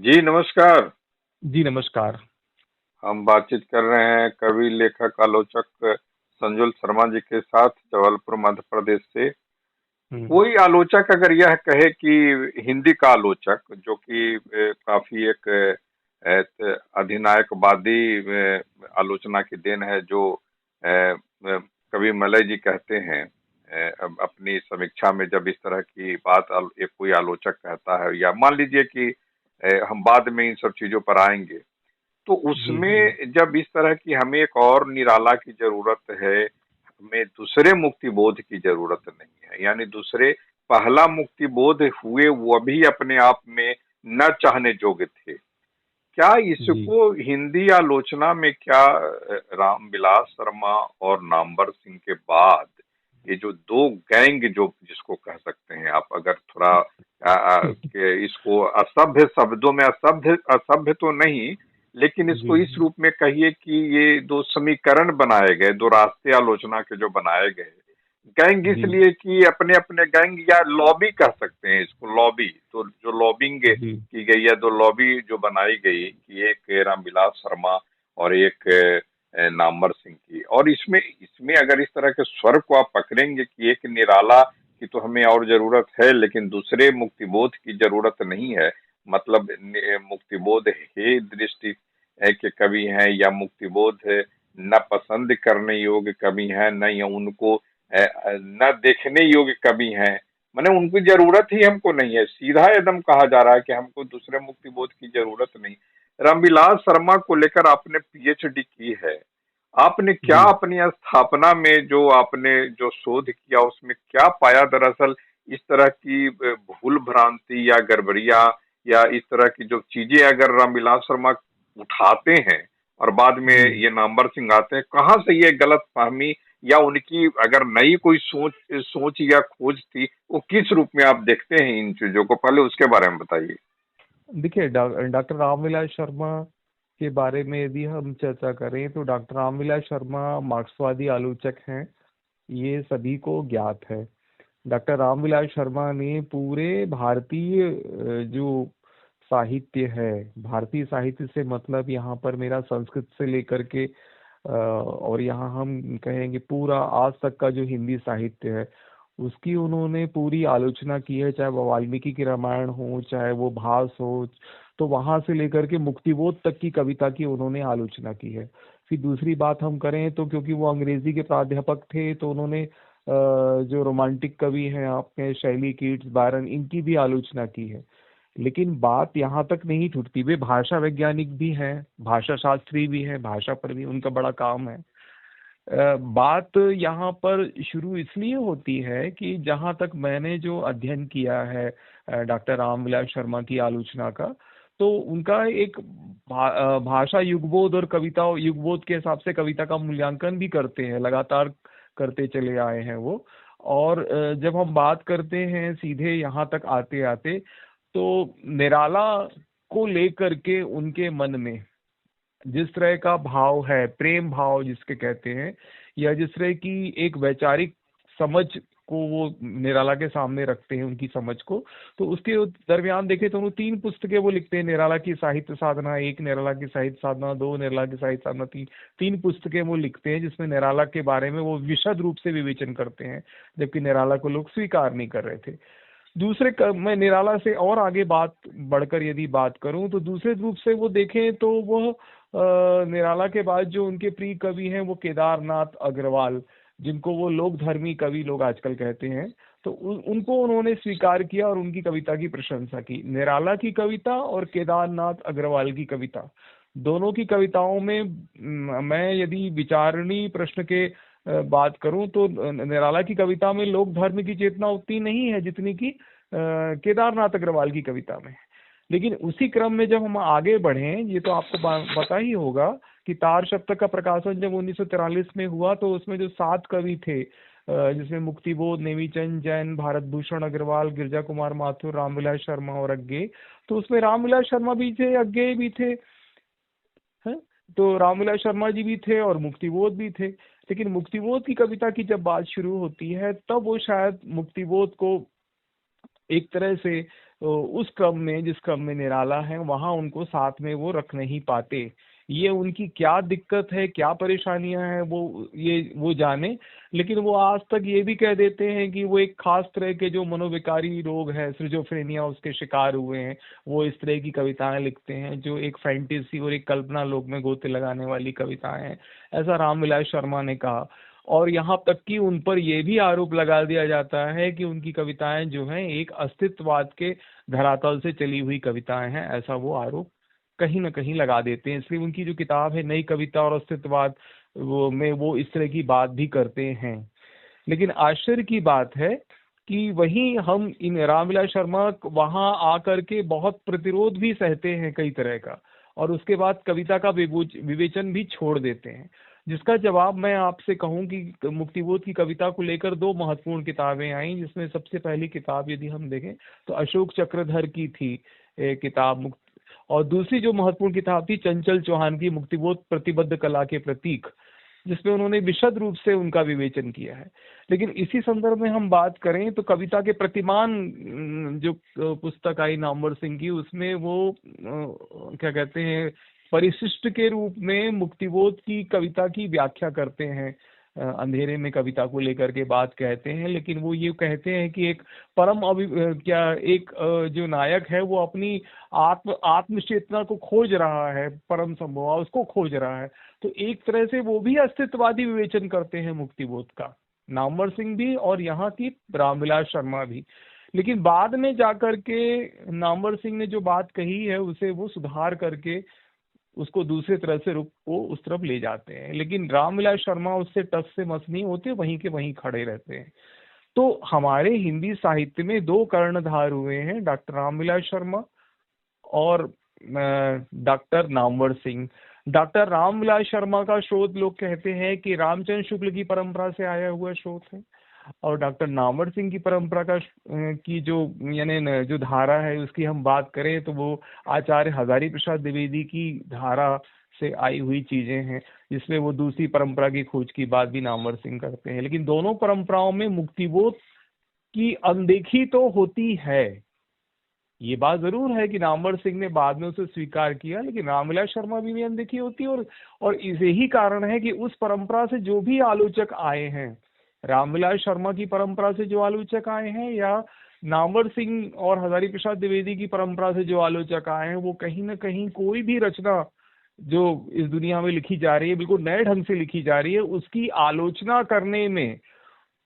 जी नमस्कार। जी नमस्कार। हम बातचीत कर रहे हैं कवि लेखक आलोचक संजुल शर्मा जी के साथ, जबलपुर मध्य प्रदेश से। हुँ, कोई आलोचक अगर यह कहे कि हिंदी का आलोचक जो कि काफी एक अधिनायकवादी आलोचना की देन है, जो कवि मलय जी कहते हैं अपनी समीक्षा में, जब इस तरह की बात एक कोई आलोचक कहता है, या मान लीजिए कि हम बाद में इन सब चीजों पर आएंगे, तो जी, जी। उसमें जब इस तरह की हमें एक और निराला की जरूरत है, हमें दूसरे मुक्ति बोध की जरूरत नहीं है, यानी दूसरे पहला मुक्ति बोध हुए वो भी अपने आप में न चाहने योग्य थे। क्या जी, इसको हिंदी आलोचना में क्या रामविलास शर्मा और नामवर सिंह के बाद ये जो दो गैंग, जो जिसको कह सकते हैं आप, अगर थोड़ा कि इसको असभ्य शब्दों में, असभ्य असभ्य तो नहीं, लेकिन जी, इसको इस रूप में कहिए कि ये दो समीकरण बनाए गए, दो रास्ते आलोचना के जो बनाए गए। गैंग जी, इसलिए कि अपने अपने गैंग, या लॉबी कह सकते हैं इसको, लॉबी, तो जो लॉबिंग जी, की गई है, दो लॉबी जो बनाई गई, कि एक रामविलास शर्मा और एक नामवर सिंह की। और इसमें इसमें अगर इस तरह के स्वर को आप पकड़ेंगे कि एक निराला की तो हमें और जरूरत है, लेकिन दूसरे मुक्तिबोध की जरूरत नहीं है, मतलब मुक्तिबोध हे दृष्टि के कवि हैं, या मुक्तिबोध न पसंद करने योग्य कवि हैं, न या उनको न देखने योग्य कवि हैं, माने उनकी जरूरत ही हमको नहीं है। सीधा एकदम कहा जा रहा है कि हमको दूसरे मुक्ति बोध की जरूरत नहीं। रामविलास शर्मा को लेकर आपने पीएचडी की है, आपने क्या जी। अपनी स्थापना में जो आपने जो शोध किया उसमें क्या पाया? दरअसल इस तरह की भूल भ्रांति या गड़बड़िया या इस तरह की जो चीजें अगर रामविलास शर्मा उठाते हैं और बाद में जी। ये नामवर सिंह आते हैं, कहाँ से ये गलत फहमी या उनकी अगर नई कोई सोच सोच या खोज थी, वो किस रूप में आप देखते हैं इन चीजों को? पहले उसके बारे में बताइए। देखिए डॉक्टर रामविलास शर्मा के बारे में यदि हम चर्चा करें तो डॉक्टर रामविलास शर्मा मार्क्सवादी आलोचक हैं, ये सभी को ज्ञात है। डॉक्टर रामविलास शर्मा ने पूरे भारतीय जो साहित्य है, भारतीय साहित्य से मतलब यहाँ पर मेरा संस्कृत से लेकर के और यहाँ हम कहेंगे पूरा आज तक का जो हिंदी साहित्य है, उसकी उन्होंने पूरी आलोचना की है। चाहे वो वाल्मीकि की रामायण हो, चाहे वो भास हो, तो वहां से लेकर के मुक्तिबोध तक की कविता की उन्होंने आलोचना की है। फिर दूसरी बात हम करें तो क्योंकि वो अंग्रेजी के प्राध्यापक थे, तो उन्होंने जो रोमांटिक कवि हैं आपके शैली, कीट्स, बायरन, इनकी भी आलोचना की है। लेकिन बात यहाँ तक नहीं छूटती, वे भाषा वैज्ञानिक भी हैं, भाषा शास्त्री भी हैं, भाषा पर भी उनका बड़ा काम है। बात यहाँ पर शुरू इसलिए होती है कि जहाँ तक मैंने जो अध्ययन किया है डॉक्टर रामविलास शर्मा की आलोचना का, तो उनका एक भाषा युगबोध और कविता युगबोध के हिसाब से कविता का मूल्यांकन भी करते हैं, लगातार करते चले आए हैं वो। और जब हम बात करते हैं सीधे यहाँ तक आते आते, तो निराला को लेकर के उनके मन में जिस तरह का भाव है, प्रेम भाव जिसके कहते हैं, या जिस तरह की एक वैचारिक समझ को वो निराला के सामने रखते हैं, उनकी समझ को, तो उसके दरमियान देखें तो वो 3 पुस्तकें वो लिखते हैं। निराला की साहित्य साधना 1, निराला की साहित्य साधना 2, निराला की साहित्य साधना 3। 3 पुस्तकें वो लिखते हैं जिसमें निराला के बारे में वो विशद रूप से विवेचन करते हैं, जबकि निराला को लोग स्वीकार नहीं कर रहे थे। मैं निराला से और आगे बात बढ़कर यदि बात करूं तो दूसरे रूप से वो देखें तो वो निराला के बाद जो उनके प्रिय कवि हैं वो केदारनाथ अग्रवाल, जिनको वो लोक धर्मी कवि लोग आजकल कहते हैं, तो उनको उन्होंने स्वीकार किया और उनकी कविता की प्रशंसा की। निराला की कविता और केदारनाथ अग्रवाल की कविता, दोनों की कविताओं में मैं यदि विचारणी प्रश्न के बात करूं तो निराला की कविता में लोक धर्म की चेतना उतनी नहीं है जितनी कि केदारनाथ अग्रवाल की कविता में। लेकिन उसी क्रम में जब हम आगे बढ़े, ये तो आपको पता ही होगा कि तार सप्तक का प्रकाशन जब 1943 में हुआ, तो उसमें जो 7 कवि थे, जिसमें मुक्तिबोध, नेमीचंद जैन, भारत भूषण अग्रवाल, गिरजा कुमार माथुर, रामविलास शर्मा और अज्ञे, तो उसमें रामविलास शर्मा भी थे, अज्ञे भी थे, हैं? तो रामविलास शर्मा जी भी थे और मुक्तिबोध भी थे। लेकिन मुक्तिबोध की कविता की जब बात शुरू होती है, तब वो शायद मुक्तिबोध को एक तरह से उस क्रम में, जिस क्रम में निराला है, वहां उनको साथ में वो रख नहीं पाते। ये उनकी क्या दिक्कत है, क्या परेशानियां हैं, वो जाने। लेकिन वो आज तक ये भी कह देते हैं कि वो एक खास तरह के जो मनोविकारी रोग है, सिजोफ्रेनिया, उसके शिकार हुए हैं। वो इस तरह की कविताएं लिखते हैं जो एक फैंटेसी और एक कल्पना लोक में गोते लगाने वाली कविताएं हैं, ऐसा रामविलास शर्मा ने कहा। और यहाँ तक कि उन पर यह भी आरोप लगा दिया जाता है कि उनकी कविताएं जो हैं एक अस्तित्ववाद के धरातल से चली हुई कविताएं हैं, ऐसा वो आरोप कहीं ना कहीं लगा देते हैं। इसलिए उनकी जो किताब है नई कविता और अस्तित्ववाद, वो इस तरह की बात भी करते हैं। लेकिन आश्चर्य की बात है कि वहीं हम इन रामविलास शर्मा वहां आकर के बहुत प्रतिरोध भी सहते हैं कई तरह का, और उसके बाद कविता का विवेचन भी छोड़ देते हैं। जिसका जवाब मैं आपसे कहूं कि मुक्तिबोध की कविता को लेकर दो महत्वपूर्ण किताबें आई, जिसमें सबसे पहली किताब यदि हम देखें तो अशोक चक्रधर की थी किताब और दूसरी जो महत्वपूर्ण किताब थी चंचल चौहान की मुक्तिबोध प्रतिबद्ध कला के प्रतीक, जिसमें उन्होंने विशद रूप से उनका विवेचन किया है। लेकिन इसी संदर्भ में हम बात करें तो कविता के प्रतिमान जो पुस्तक आई नामवर सिंह की, उसमें वो क्या कहते हैं, परिशिष्ट के रूप में मुक्तिबोध की कविता की व्याख्या करते हैं, अंधेरे में कविता को लेकर के बात कहते हैं। लेकिन वो ये कहते हैं कि एक जो नायक है वो अपनी आत्म चेतना को खोज रहा है, परम संभव उसको खोज रहा है। तो एक तरह से वो भी अस्तित्ववादी विवेचन करते हैं मुक्तिबोध का, नामवर सिंह भी और यहाँ की रामविलास शर्मा भी। लेकिन बाद में जाकर के नामवर सिंह ने जो बात कही है उसे वो सुधार करके उसको दूसरे तरह से रुख को उस तरफ ले जाते हैं। लेकिन रामविलास शर्मा उससे टस से मस नहीं होते, वहीं के वहीं खड़े रहते हैं। तो हमारे हिंदी साहित्य में दो कर्णधार हुए हैं, डॉक्टर रामविलास शर्मा और डॉक्टर नामवर सिंह। डॉक्टर रामविलास शर्मा का शोध लोग कहते हैं कि रामचंद्र शुक्ल की परंपरा से आया हुआ शोध है, और डॉक्टर नामवर सिंह की परंपरा का की जो यानी जो धारा है उसकी हम बात करें तो वो आचार्य हजारी प्रसाद द्विवेदी की धारा से आई हुई चीजें हैं, जिसमें वो दूसरी परंपरा की खोज की बात भी नामवर सिंह करते हैं। लेकिन दोनों परंपराओं में मुक्तिबोध की अनदेखी तो होती है। ये बात जरूर है कि नामवर सिंह ने बाद में उसे स्वीकार किया, लेकिन रामविलास शर्मा भी अनदेखी होती है। और इसे ही कारण है कि उस परंपरा से जो भी आलोचक आए हैं, रामविलास शर्मा की परंपरा से जो आलोचक आए हैं या नामवर सिंह और हजारी प्रसाद द्विवेदी की परंपरा से जो आलोचक आए हैं, वो कहीं ना कहीं कोई भी रचना जो इस दुनिया में लिखी जा रही है, बिल्कुल नए ढंग से लिखी जा रही है, उसकी आलोचना करने में,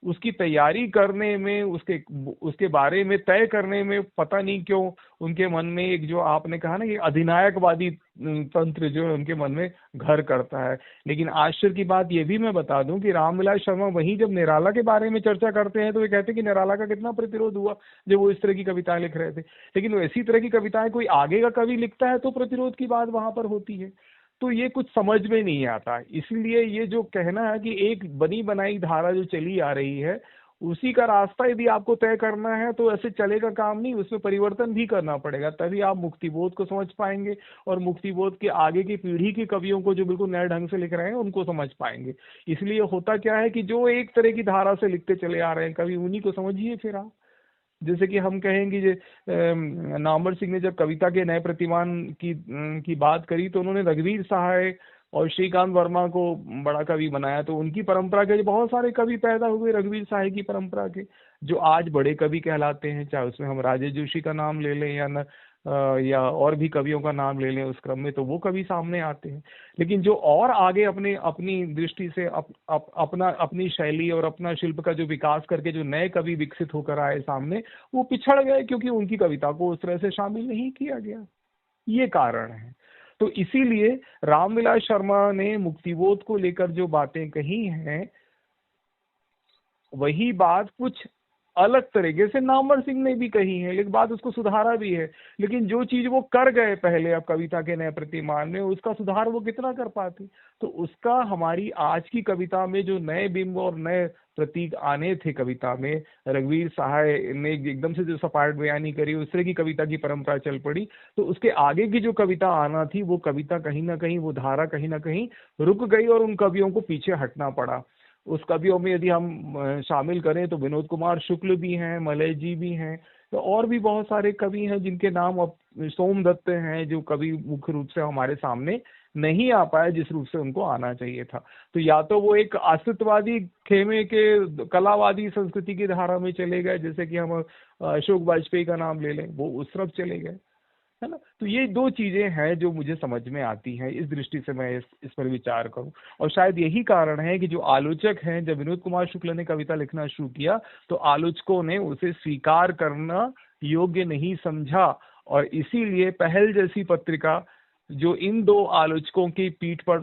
उसकी तैयारी करने में, उसके बारे में तय करने में पता नहीं क्यों उनके मन में एक जो आपने कहा ना कि अधिनायकवादी तंत्र जो है उनके मन में घर करता है। लेकिन आश्चर्य की बात ये भी मैं बता दूं कि रामविलास शर्मा वहीं जब निराला के बारे में चर्चा करते हैं तो वे कहते हैं कि निराला का कितना प्रतिरोध हुआ जब वो इस तरह की कविताएं लिख रहे थे। लेकिन वैसी तरह की कविताएं कोई आगे का कवि लिखता है तो प्रतिरोध की बात वहां पर होती है। तो ये कुछ समझ में नहीं आता। इसलिए ये जो कहना है कि एक बनी बनाई धारा जो चली आ रही है उसी का रास्ता यदि आपको तय करना है तो ऐसे चलेगा काम नहीं, उसमें परिवर्तन भी करना पड़ेगा, तभी आप मुक्तिबोध को समझ पाएंगे और मुक्तिबोध के आगे की पीढ़ी के कवियों को जो बिल्कुल नए ढंग से लिख रहे हैं उनको समझ पाएंगे। इसलिए होता क्या है कि जो एक तरह की धारा से लिखते चले आ रहे हैं कवि, उन्हीं को समझिए फिर आप। जैसे कि हम कहेंगे नामवर सिंह ने जब कविता के नए प्रतिमान की बात करी तो उन्होंने रघुवीर सहाय और श्रीकांत वर्मा को बड़ा कवि बनाया। तो उनकी परंपरा के बहुत सारे कवि पैदा हुए रघुवीर सहाय की परंपरा के, जो आज बड़े कवि कहलाते हैं, चाहे उसमें हम राजेश जोशी का नाम ले लें या और भी कवियों का नाम ले लें उस क्रम में, तो वो कवि सामने आते हैं। लेकिन जो और आगे अपनी दृष्टि से अपनी शैली और अपना शिल्प का जो विकास करके जो नए कवि विकसित होकर आए सामने, वो पिछड़ गए क्योंकि उनकी कविता को उस तरह से शामिल नहीं किया गया। ये कारण है। तो इसीलिए रामविलास शर्मा ने मुक्तिबोध को लेकर जो बातें कही हैं वही बात कुछ अलग तरीके से नामवर सिंह ने भी कही है, लेकिन बात उसको सुधारा भी है। लेकिन जो चीज वो कर गए पहले अब कविता के नए प्रतिमान में, उसका सुधार वो कितना कर पाते। तो उसका हमारी आज की कविता में जो नए बिंब और नए प्रतीक आने थे कविता में, रघुवीर सहाय ने एकदम से जो सपाट बयानी करी, उस तरह की कविता की परंपरा चल पड़ी, तो उसके आगे की जो कविता आना थी वो कविता कहीं ना कहीं, वो धारा कहीं ना कहीं रुक गई और उन कवियों को पीछे हटना पड़ा। उस कवियों में यदि हम शामिल करें तो विनोद कुमार शुक्ल भी हैं, मलय जी भी हैं, तो और भी बहुत सारे कवि हैं जिनके नाम अब, सोमदत्त हैं जो कवि मुख्य रूप से हमारे सामने नहीं आ पाए जिस रूप से उनको आना चाहिए था। तो या तो वो एक अस्तित्ववादी खेमे के कलावादी संस्कृति की धारा में चले गए, जैसे कि हम अशोक वाजपेयी का नाम ले लें, वो उस तरफ चले गए, है ना। तो ये दो चीजें हैं जो मुझे समझ में आती हैं, इस दृष्टि से मैं इस पर विचार करूं। और शायद यही कारण है कि जो आलोचक हैं, जब विनोद कुमार शुक्ल ने कविता लिखना शुरू किया तो आलोचकों ने उसे स्वीकार करना योग्य नहीं समझा, और इसीलिए पहल जैसी पत्रिका जो इन दो आलोचकों की पीठ पर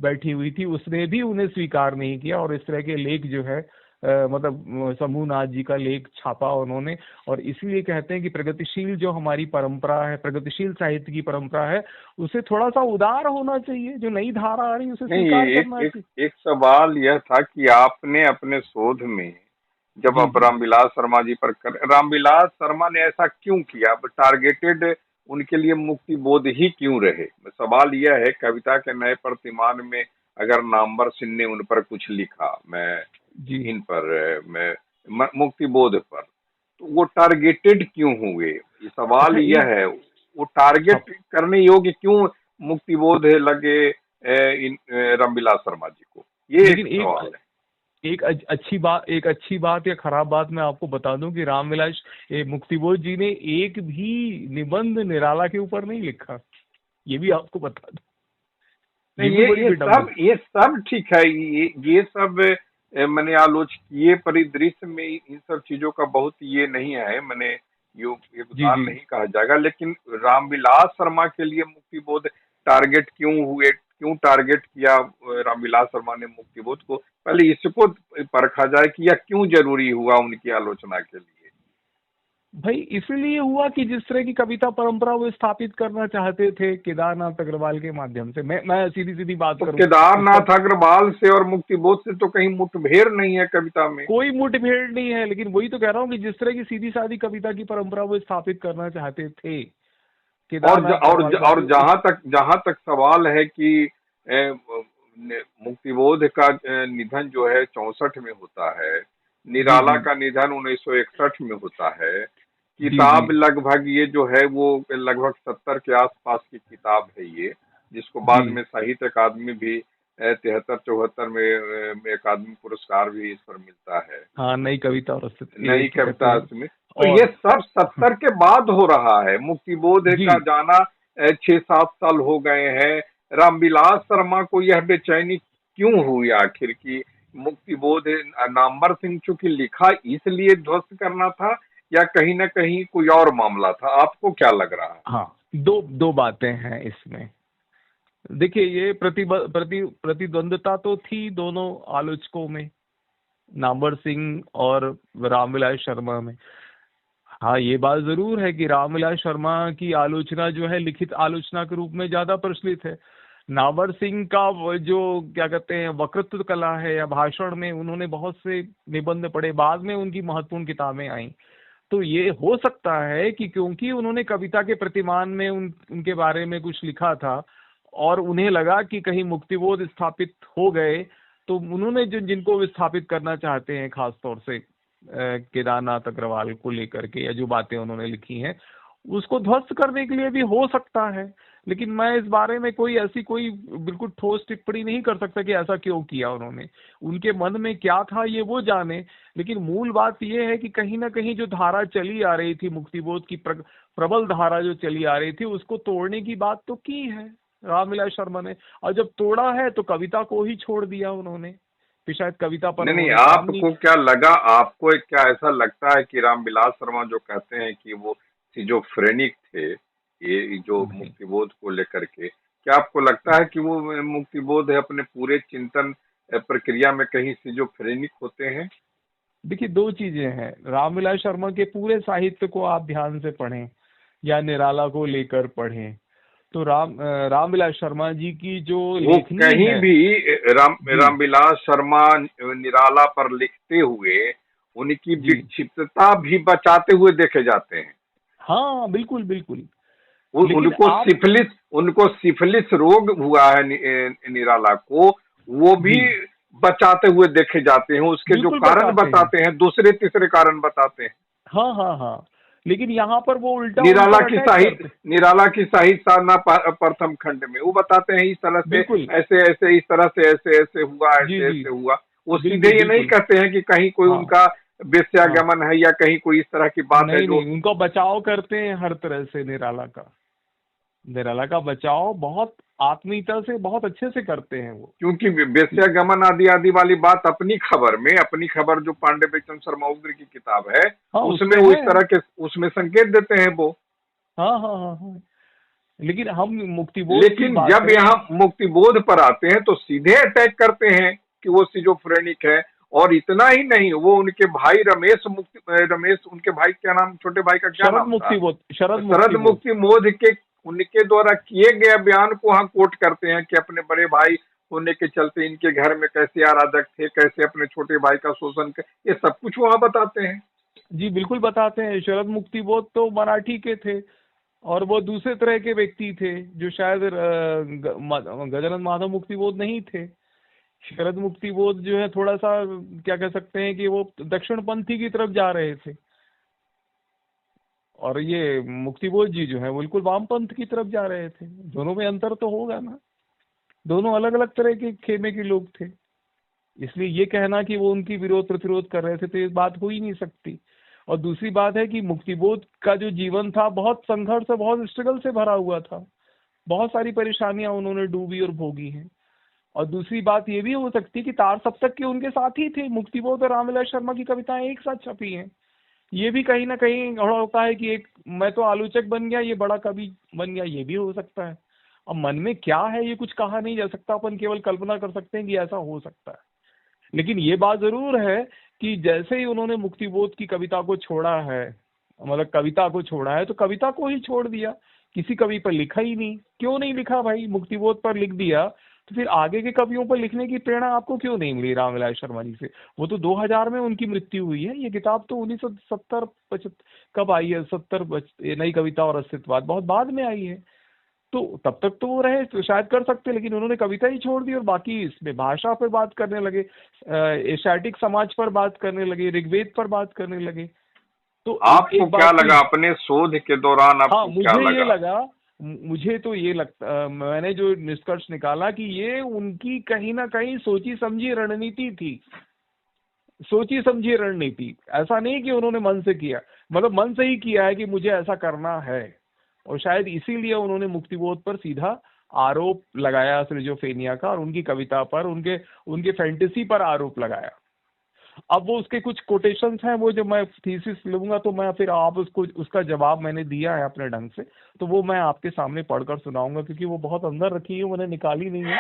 बैठी हुई थी, उसने भी उन्हें स्वीकार नहीं किया, और इस तरह के लेख जो है मतलब शंभूनाथ जी का लेख छापा उन्होंने। और इसलिए कहते हैं कि प्रगतिशील जो हमारी परंपरा है, प्रगतिशील साहित्य की परंपरा है, उसे थोड़ा सा उदार होना चाहिए, जो नई धारा आ रही है उसे नहीं, स्वीकार करना चाहिए। एक सवाल यह था कि आपने अपने शोध में जब जी आप जी रामविलास शर्मा जी पर रामविलास शर्मा ने ऐसा क्यों किया, टारगेटेड उनके लिए मुक्ति बोध ही क्यों रहे? सवाल यह है, कविता के नए प्रतिमान में अगर नामवर सिंह ने उन पर कुछ लिखा, मैं जी। इन पर मुक्ति बोध पर, तो वो टारगेटेड क्यों हुए? ये सवाल अच्छा, यह एक, है, वो हाँ, टारगेट करने योग्य क्यों मुक्ति बोध लगे इन रामविलास शर्मा जी को? ये एक लेकिन सवाल है। एक अच्छी बात या खराब बात मैं आपको बता दूं कि रामविलास मुक्तिबोध जी ने एक भी निबंध निराला के ऊपर नहीं लिखा, ये भी आपको बता दूं। ये नहीं, भी बड़ी विडंबना। ये सब ठीक है, ये सब मैंने आलोचकीय परिदृश्य में इन सब चीजों का बहुत ये नहीं है, मैंने जी योगदान जी। नहीं कहा जाएगा, लेकिन रामविलास शर्मा के लिए मुक्तिबोध टारगेट क्यों हुए, क्यों टारगेट किया रामविलास शर्मा ने मुक्तिबोध को? पहले इसको परखा जाए कि यह क्यों जरूरी हुआ उनकी आलोचना के लिए। भाई इसलिए हुआ कि जिस तरह की कविता परंपरा वो स्थापित करना चाहते थे केदारनाथ अग्रवाल के माध्यम से, मैं सीधी सीधी बात तो करूं इसका, केदारनाथ अग्रवाल से और मुक्तिबोध से तो कहीं मुठभेड़ नहीं है कविता में। कोई मुठभेड़ नहीं है, लेकिन वही तो कह रहा हूँ कि जिस तरह की सीधी सादी कविता की परंपरा वो स्थापित करना चाहते थे केदारनाथ अग्रवाल और वाले उस। जहां तक सवाल है कि मुक्तिबोध का निधन जो है 64 में होता है, जी निराला जी का निधन 1961 में होता है। जी जी। किताब लगभग ये जो है वो लगभग 70 के आसपास की किताब है ये, जिसको जी बाद में साहित्य अकादमी भी 73-74 में अकादमी पुरस्कार भी इस पर मिलता है, हाँ, नई कविता और नई क्या कहते कविता हैं। में। तो और ये सब 70 के बाद हो रहा है। मुक्तिबोध जी, का जाना 6-7 साल हो गए हैं। रामविलास शर्मा को यह बेचैनी क्यों हुई आखिर की मुक्तिबोध नामवर सिंह चूंकि लिखा इसलिए ध्वस्त करना था, या कहीं ना कहीं कोई और मामला था? आपको क्या लग रहा है? हाँ, दो दो बातें हैं इसमें। देखिए, ये प्रतिद्वंदता तो थी दोनों आलोचकों में, नामवर सिंह और रामविलास शर्मा में। हाँ, ये बात जरूर है कि रामविलास शर्मा की आलोचना जो है लिखित आलोचना के रूप में ज्यादा प्रचलित है। नामवर सिंह का वो जो क्या कहते हैं वक्तृत्व कला है या भाषण में उन्होंने बहुत से निबंध पढ़े, बाद में उनकी महत्वपूर्ण किताबें आई। तो ये हो सकता है कि क्योंकि उन्होंने कविता के प्रतिमान में उनके बारे में कुछ लिखा था और उन्हें लगा कि कहीं मुक्तिबोध स्थापित हो गए, तो उन्होंने जिनको विस्थापित करना चाहते हैं, खास तौर से केदारनाथ अग्रवाल को लेकर के, या जो बातें उन्होंने लिखी हैं उसको ध्वस्त करने के लिए भी हो सकता है। लेकिन मैं इस बारे में कोई बिल्कुल ठोस टिप्पणी नहीं कर सकता कि ऐसा क्यों किया उन्होंने, उनके मन में क्या था ये वो जाने। लेकिन मूल बात यह है कि कहीं ना कहीं जो धारा चली आ रही थी, मुक्तिबोध की प्रबल धारा जो चली आ रही थी, उसको तोड़ने की बात तो की है रामविलास शर्मा ने, और जब तोड़ा है तो कविता को ही छोड़ दिया उन्होंने, फिर शायद कविता पर नहीं नहीं, उन्होंने काम नहीं। आपको क्या लगा, आपको क्या ऐसा लगता है कि रामविलास शर्मा जो कहते हैं कि वो सिजोफ्रेनिक थे, ये जो नहीं, मुक्तिबोध को लेकर के, क्या आपको लगता है कि वो मुक्तिबोध है अपने पूरे चिंतन प्रक्रिया में कहीं सिजोफ्रेनिक होते हैं? देखिए, दो चीजें हैं। रामविलास शर्मा के पूरे साहित्य को आप ध्यान से पढ़ें या निराला को लेकर पढ़ें, तो रामविलास शर्मा जी की जो वो लेखनी कहीं है। भी जी रामविलास शर्मा निराला पर लिखते हुए उनकी जी। विक्षिप्तता भी बचाते हुए देखे जाते हैं। हाँ, बिल्कुल बिल्कुल। लेकिन आप। उनको सिफिलिस रोग हुआ है निराला को, वो भी जी बचाते हुए देखे जाते हैं, उसके जो बिल्कुल कारण बताते हैं। बताते हैं, दूसरे तीसरे कारण बताते हैं। हाँ हाँ हाँ, लेकिन यहाँ पर वो उल्टा उन निराला पर की अटैक साहित्य, करते। निराला की साहित्य साधना प्रथम खंड में वो बताते हैं इस तरह से, बिल्कुल। ऐसे ऐसे, इस तरह से ऐसे ऐसे हुआ, जी ऐसे जी। ऐसे हुआ। वो सीधे बिल्कुल ये नहीं बिल्कुल। कहते हैं कि कहीं कोई हाँ उनका हाँ। वेश्यागमन है या कहीं कोई इस तरह की बात है नहीं जो, नहीं, उनका बचाव करते हैं हर तरह से। निराला का, निराला का बचाव बहुत आत्मीयता से, बहुत अच्छे से करते हैं वो। क्योंकि वेश्यागमन आदि आदि वाली बात अपनी खबर में, अपनी खबर जो पांडे बेचन शर्मा उग्र की किताब है, हाँ उसमें उसमें वो है। इस तरह के उसमें संकेत देते हैं वो। हाँ हाँ हाँ हाँ। लेकिन हम मुक्तिबोध की लेकिन बात जब करें। यहाँ मुक्तिबोध पर आते हैं तो सीधे अटैक करते हैं कि वो सिजोफ्रेनिक है। और इतना ही नहीं, वो उनके भाई रमेश, उनके भाई क्या नाम, छोटे भाई का क्या शरद नाम था, मुक्तिबोध, शरद शरद मुक्तिबोध। मुक्ति मोद के, उनके द्वारा किए गए बयान को वहां कोट करते हैं कि अपने बड़े भाई होने के चलते इनके घर में कैसे अराजक थे, कैसे अपने छोटे भाई का शोषण कर, ये सब कुछ वहां बताते हैं। जी बिल्कुल बताते हैं। शरद मुक्तिबोध तो मराठी के थे, और वो दूसरे तरह के व्यक्ति थे जो शायद गजानन माधव मुक्तिबोध नहीं थे। शरद मुक्तिबोध जो है थोड़ा सा, क्या कह सकते हैं कि वो दक्षिण पंथी की तरफ जा रहे थे, और ये मुक्तिबोध जी जो है बिल्कुल वामपंथ की तरफ जा रहे थे। दोनों में अंतर तो होगा ना, दोनों अलग अलग तरह के खेमे के लोग थे। इसलिए ये कहना कि वो उनकी विरोध प्रतिरोध कर रहे थे, तो ये बात हो ही नहीं सकती। और दूसरी बात है कि मुक्तिबोध का जो जीवन था बहुत संघर्ष और बहुत स्ट्रगल से भरा हुआ था। बहुत सारी परेशानियां उन्होंने डूबी और भोगी हैं। और दूसरी बात ये भी हो सकती है कि तार सप्तक के उनके साथ ही थे। मुक्तिबोध और रामविलास शर्मा की कविताएं एक साथ छपी हैं। ये भी कहीं ना कहीं होता है कि एक मैं तो आलोचक बन गया, ये बड़ा कवि बन गया, ये भी हो सकता है। अब मन में क्या है ये कुछ कहा नहीं जा सकता, अपन केवल कल्पना कर सकते हैं कि ऐसा हो सकता है। लेकिन ये बात जरूर है कि जैसे ही उन्होंने मुक्तिबोध की कविता को छोड़ा है, मतलब कविता को छोड़ा है, तो कविता को ही छोड़ दिया, किसी कवि पर लिखा ही नहीं। क्यों नहीं लिखा भाई? मुक्तिबोध पर लिख दिया तो फिर आगे के कवियों पर लिखने की प्रेरणा आपको क्यों नहीं मिली रामविलास शर्मा जी से? वो तो 2000 में उनकी मृत्यु हुई है। ये किताब तो 1970 कब आई है? 70 नई कविता और अस्तित्ववाद बहुत बाद में आई है। तो तब तक तो वो रहे तो शायद कर सकते, लेकिन उन्होंने कविता ही छोड़ दी और बाकी इसमें भाषा पर बात करने लगे, एशियाटिक समाज पर बात करने लगे, ऋग्वेद पर बात करने लगे। तो एक आपको एक क्या बात तो लगा अपने शोध के दौरान, हाँ, आपको क्या मुझे ये लगा? लगा, मुझे तो ये लगता, मैंने जो निष्कर्ष निकाला कि ये उनकी कहीं ना कहीं सोची समझी रणनीति थी। सोची समझी रणनीति, ऐसा नहीं कि उन्होंने मन से किया, मतलब मन से ही किया है कि मुझे ऐसा करना है। और शायद इसीलिए उन्होंने मुक्तिबोध पर सीधा आरोप लगाया सिजोफ्रेनिया का, और उनकी कविता पर, उनके उनके फैंटेसी पर आरोप लगाया। अब वो उसके कुछ कोटेशंस हैं, वो जो मैं थीसिस लूंगा तो मैं फिर आप उसको, उसका जवाब मैंने दिया है अपने ढंग से, तो वो मैं आपके सामने पढ़कर सुनाऊंगा, क्योंकि वो बहुत अंदर रखी है, मैंने निकाली नहीं है।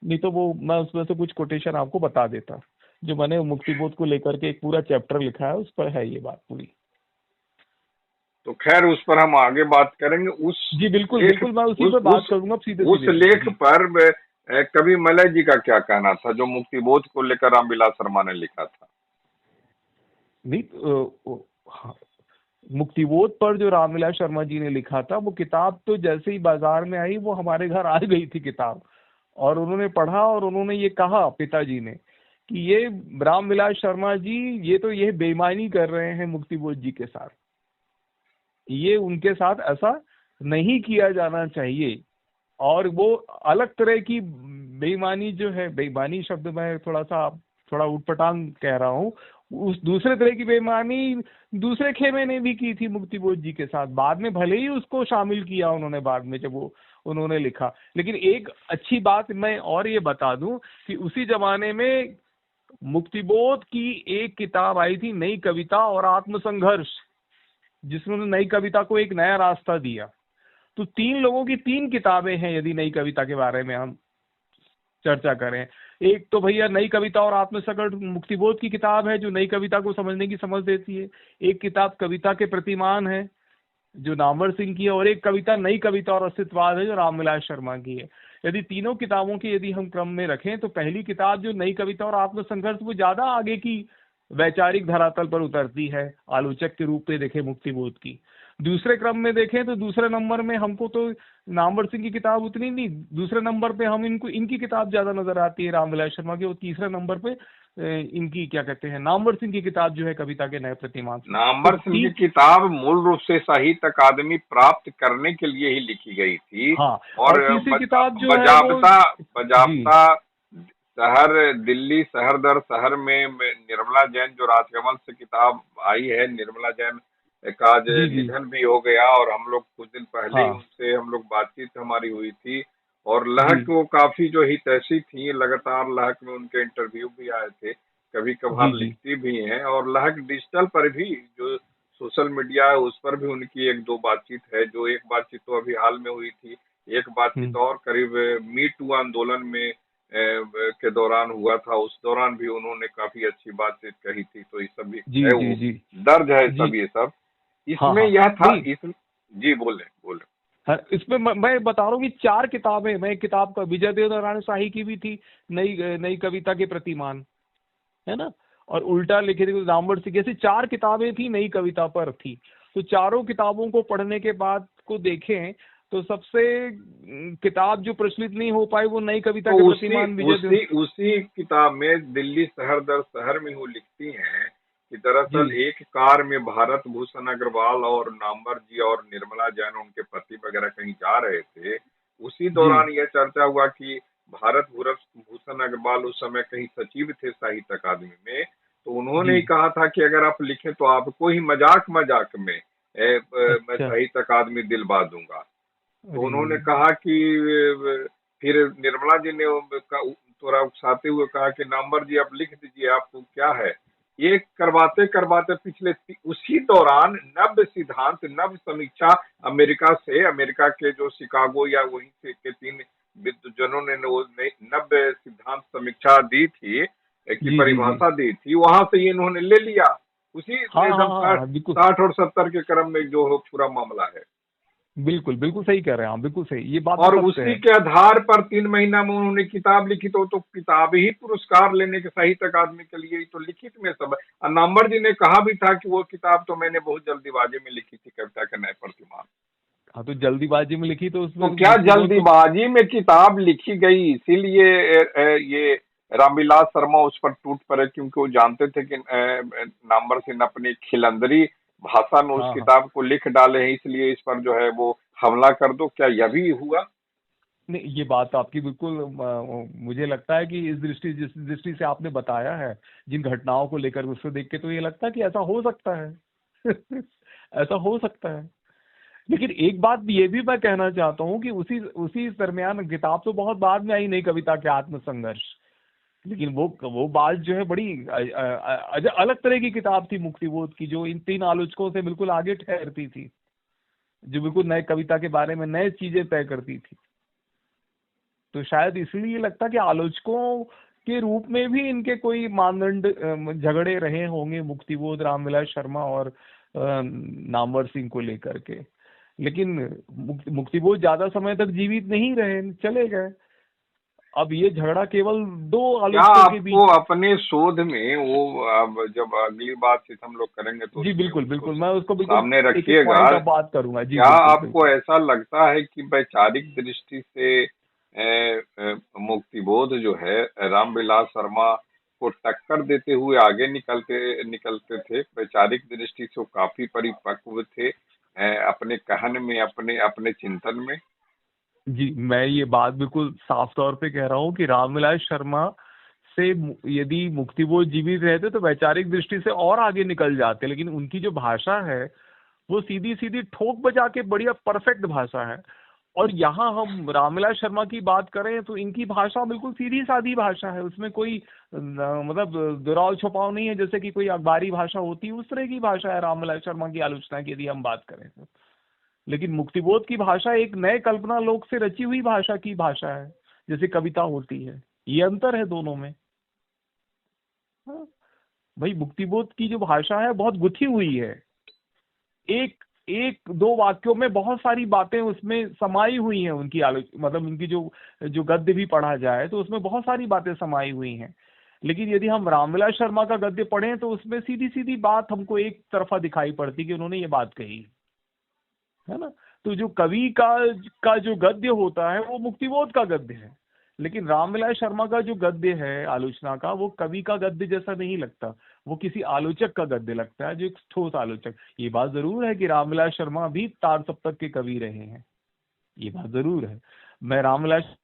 नहीं तो वो मैं उसमें से कुछ कोटेशन आपको बता देता, जो मैंने मुक्तिबोध को लेकर के एक पूरा चैप्टर लिखा है, उस पर है ये बात पूरी। तो खैर उस पर हम आगे बात करेंगे। उस जी बिल्कुल लेख, बिल्कुल, मैं उसी उस पर बात उस करूंगा सीधे उस सीधे लेख जी। पर कवि मलय जी का क्या कहना था जो मुक्तिबोध को लेकर रामविलास शर्मा ने लिखा था? नहीं हाँ, मुक्तिबोध पर जो रामविलास शर्मा जी ने लिखा था, वो किताब तो जैसे ही बाजार में आई वो हमारे घर आ गई थी किताब, और उन्होंने पढ़ा और उन्होंने ये कहा पिताजी ने कि ये रामविलास शर्मा जी ये तो ये बेईमानी कर रहे हैं मुक्तिबोध जी के साथ, ये उनके साथ ऐसा नहीं किया जाना चाहिए। और वो अलग तरह की बेईमानी जो है, बेईमानी शब्द मैं थोड़ा उटपटांग कह रहा हूँ, उस दूसरे तरह की बेईमानी दूसरे खेमे ने भी की थी मुक्तिबोध जी के साथ। बाद में भले ही उसको शामिल किया उन्होंने, बाद में जब वो उन्होंने लिखा। लेकिन एक अच्छी बात मैं और ये बता दूं कि उसी जमाने में मुक्तिबोध की एक किताब आई थी, नई कविता और आत्मसंघर्ष, जिसमें नई कविता को एक नया रास्ता दिया। तो 3 लोगों की 3 किताबें हैं यदि नई कविता के बारे में हम चर्चा करें। एक तो भैया नई कविता और आत्मसंघर्ष मुक्तिबोध की किताब है, जो नई कविता को समझने की समझ देती है। एक किताब कविता के प्रतिमान है जो नामवर सिंह की है, और एक कविता नई कविता और अस्तित्ववाद है जो रामविलास शर्मा की है। यदि तीनों किताबों की यदि हम क्रम में रखें तो पहली किताब जो नई कविता और आत्मसंघर्ष वो ज्यादा आगे की वैचारिक धरातल पर उतरती है, आलोचक के रूप में देखें मुक्तिबोध की। दूसरे क्रम में देखें तो दूसरे नंबर में हमको तो नामवर सिंह की किताब उतनी नहीं, दूसरे नंबर पे हम इनकी किताब ज्यादा नजर आती है रामविलास शर्मा की, और तीसरे नंबर पे इनकी क्या कहते हैं नामवर सिंह की किताब जो है कविता के नए प्रतिमान। नामवर सिंह की किताब मूल रूप से साहित्य अकादमी प्राप्त करने के लिए ही लिखी गई थी। हाँ, और तीसरी किताब जो बजाबता शहर दिल्ली शहर दर शहर में निर्मला जैन जो राजकमल से किताब आई है, निर्मला जैन का आज निधन भी हो गया, और हम लोग कुछ दिन पहले ही उनसे हम लोग बातचीत हमारी हुई थी, और लहक वो काफी जो हितैषी थी, लगातार लहक में उनके इंटरव्यू भी आए थे, कभी कभार लिखती भी हैं, और लहक डिजिटल पर भी जो सोशल मीडिया है उस पर भी उनकी एक दो बातचीत है। जो एक बातचीत तो अभी हाल में हुई थी, एक बातचीत और करीब मी टू आंदोलन में के दौरान हुआ था, उस दौरान भी उन्होंने काफी अच्छी बातचीत कही थी। तो ये सब है, वो दर्ज है सब, ये सब इसमें यह था। जी बोले। हाँ, इसमें मैं बता रहा हूँ कि 4 किताबें, मैं एक किताब का विजय देव नारायण शाही की भी थी, नई कविता के प्रतिमान, है ना, और उल्टा लिखे थे रामवर सिंह, ऐसी 4 किताबें थी नई कविता पर थी। तो चारों किताबों को पढ़ने के बाद को देखें तो सबसे किताब जो प्रचलित नहीं हो पाई वो नई कविता के प्रतिमान विजय देव। उसी किताब में दिल्ली शहर दर शहर में वो लिखती हैं कि दरअसल एक कार में भारत भूषण अग्रवाल और नामवर जी और निर्मला जैन उनके पति वगैरह कहीं जा रहे थे। उसी दौरान यह चर्चा हुआ कि भारत भूषण अग्रवाल उस समय कहीं सचिव थे साहित्य अकादमी में, तो उन्होंने ही कहा था कि अगर आप लिखें तो आपको ही मजाक में मैं साहित्य अकादमी दिलवा दूंगा। तो उन्होंने कहा कि फिर निर्मला जी ने थोड़ा उकसाते हुए कहा कि नामवर जी आप लिख दीजिए, आपको क्या है। ये करवाते करवाते पिछले उसी दौरान नव सिद्धांत नव समीक्षा अमेरिका के जो शिकागो या वहीं से के 3 विद्वजनों ने नव सिद्धांत समीक्षा दी थी, की परिभाषा दी थी, वहां से ये इन्होंने ले लिया उसी 60 और 70 के क्रम में जो पूरा मामला है। बिल्कुल सही कह रहे हैं आप, बिल्कुल सही, ये बात। और उसी के आधार पर 3 महीना में उन्होंने किताब लिखी, तो किताब ही पुरस्कार लेने के साहित्य अकादमी के लिए तो लिखित में सब है। नामवर जी ने कहा भी था कि वो किताब तो मैंने बहुत जल्दीबाजी में लिखी थी, कविता के नए प्रतिमान। हाँ, तो जल्दीबाजी में लिखी तो उसमें तो क्या जल्दीबाजी में किताब लिखी गई, इसीलिए ये रामविलास शर्मा उस पर टूट पड़े, क्योंकि वो जानते थे कि नामवर सिंह अपनी खिलंदरी भाषा में उस किताब को लिख डाले हैं, इसलिए इस पर जो है वो हमला कर दो। क्या यह भी हुआ? नहीं, ये बात आपकी बिल्कुल, मुझे लगता है कि जिस दृष्टि से आपने बताया है जिन घटनाओं को लेकर, उसको देख के तो ये लगता है कि ऐसा हो सकता है ऐसा हो सकता है। लेकिन एक बात ये भी मैं कहना चाहता हूँ कि उसी दरमियान किताब तो बहुत बाद में आई, नई कविता के आत्मसंघर्ष, लेकिन वो बात जो है बड़ी अलग तरह की किताब थी मुक्तिबोध की, जो इन 3 आलोचकों से बिल्कुल आगे ठहरती थी, जो बिल्कुल नए कविता के बारे में नए चीजें तय करती थी। तो शायद इसलिए लगता कि आलोचकों के रूप में भी इनके कोई मानदंड झगड़े रहे होंगे मुक्तिबोध, रामविलास शर्मा और नामवर सिंह को लेकर के। लेकिन मुक्तिबोध ज्यादा समय तक जीवित नहीं रहे, चले गए। अब ये झगड़ा केवल 2 आलोचकों के बीच। आपको अपने शोध में वो, अब जब अगली बातचीत हम लोग करेंगे तो जी बिल्कुल मैं उसको सामने रखिएगा, बात करूंगा। जी, क्या आपको ऐसा लगता है कि वैचारिक दृष्टि से मुक्तिबोध जो है रामविलास शर्मा को टक्कर देते हुए आगे निकलते थे? वैचारिक दृष्टि से वो काफी परिपक्व थे अपने कहन में, अपने चिंतन में। जी, मैं ये बात बिल्कुल साफ तौर पे कह रहा हूँ कि रामविलास शर्मा से यदि मुक्तिबोध जीवित रहते तो वैचारिक दृष्टि से और आगे निकल जाते, लेकिन उनकी जो भाषा है वो सीधी सीधी ठोक बजा के बढ़िया परफेक्ट भाषा है। और यहाँ हम रामविलास शर्मा की बात करें तो इनकी भाषा बिल्कुल सीधी सादी भाषा है, उसमें कोई मतलब दुराव छुपाव नहीं है, जैसे कि कोई अखबारी भाषा होती है उस तरह की भाषा है रामविलास शर्मा की आलोचना की यदि हम बात करें तो। लेकिन मुक्तिबोध की भाषा एक नए कल्पना लोक से रची हुई भाषा की भाषा है, जैसे कविता होती है। ये अंतर है दोनों में। भाई, मुक्तिबोध की जो भाषा है बहुत गुथी हुई है, एक 2 वाक्यों में बहुत सारी बातें उसमें समाई हुई हैं उनकी मतलब उनकी जो गद्य भी पढ़ा जाए तो उसमें बहुत सारी बातें समाई हुई हैं। लेकिन यदि हम रामविलास शर्मा का गद्य पढ़ें तो उसमें सीधी सीधी बात हमको एक तरफा दिखाई पड़ती कि उन्होंने ये बात कही, है ना। तो जो कवि का जो गद्य होता है वो मुक्तिबोध का गद्य है, लेकिन रामविलास शर्मा का जो गद्य है आलोचना का, वो कवि का गद्य जैसा नहीं लगता, वो किसी आलोचक का गद्य लगता है, जो एक ठोस आलोचक। ये बात जरूर है कि रामविलास शर्मा भी तार सप्तक के कवि रहे हैं, ये बात जरूर है। मैं रामविलास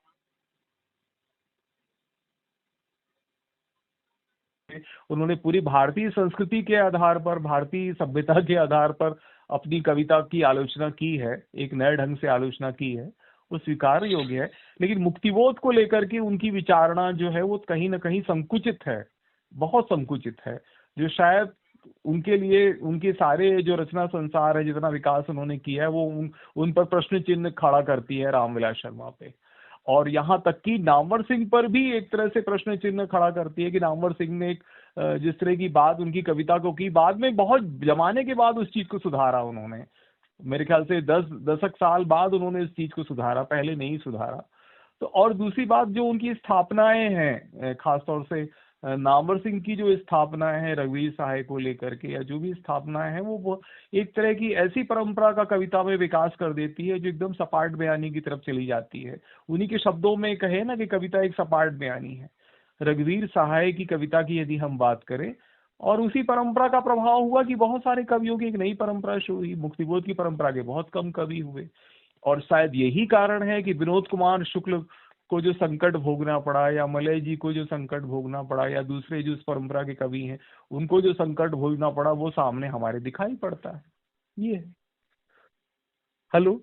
उन्होंने पूरी भारतीय संस्कृति के आधार पर, भारतीय सभ्यता के आधार पर अपनी कविता की आलोचना की है, एक नए ढंग से आलोचना की है, वो स्वीकार योग्य है। लेकिन मुक्तिबोध को लेकर के उनकी विचारणा जो है वो कहीं ना कहीं संकुचित है, बहुत संकुचित है, जो शायद उनके लिए, उनके सारे जो रचना संसार है, जितना विकास उन्होंने किया है, वो उन पर प्रश्न चिन्ह खड़ा करती है रामविलास शर्मा पे। और यहाँ तक कि नामवर सिंह पर भी एक तरह से प्रश्न चिन्ह खड़ा करती है कि नामवर सिंह ने एक जिस तरह की बात उनकी कविता को की, बाद में बहुत जमाने के बाद उस चीज को सुधारा उन्होंने, मेरे ख्याल से 10 साल बाद उन्होंने इस चीज को सुधारा, पहले नहीं सुधारा। तो और दूसरी बात, जो उनकी स्थापनाएं हैं, खासतौर से नामवर सिंह की जो स्थापनाएं हैं रघुवीर सहाय को लेकर के, या जो भी स्थापनाएं हैं, वो एक तरह की ऐसी परंपरा का कविता में विकास कर देती है जो एकदम सपाट बयानी की तरफ चली जाती है। उन्हीं के शब्दों में कहे ना कि कविता एक सपाट बयानी है। रघुवीर सहाय की कविता की यदि हम बात करें, और उसी परंपरा का प्रभाव हुआ कि बहुत सारे कवियों की एक नई परंपरा शुरू हुई, मुक्तिबोध की परंपरा के बहुत कम कवि हुए। और शायद यही कारण है कि विनोद कुमार शुक्ल को जो संकट भोगना पड़ा, या मलय जी को जो संकट भोगना पड़ा, या दूसरे जो इस परंपरा के कवि हैं उनको जो संकट भोगना पड़ा, वो सामने हमारे दिखाई पड़ता है। ये हेलो।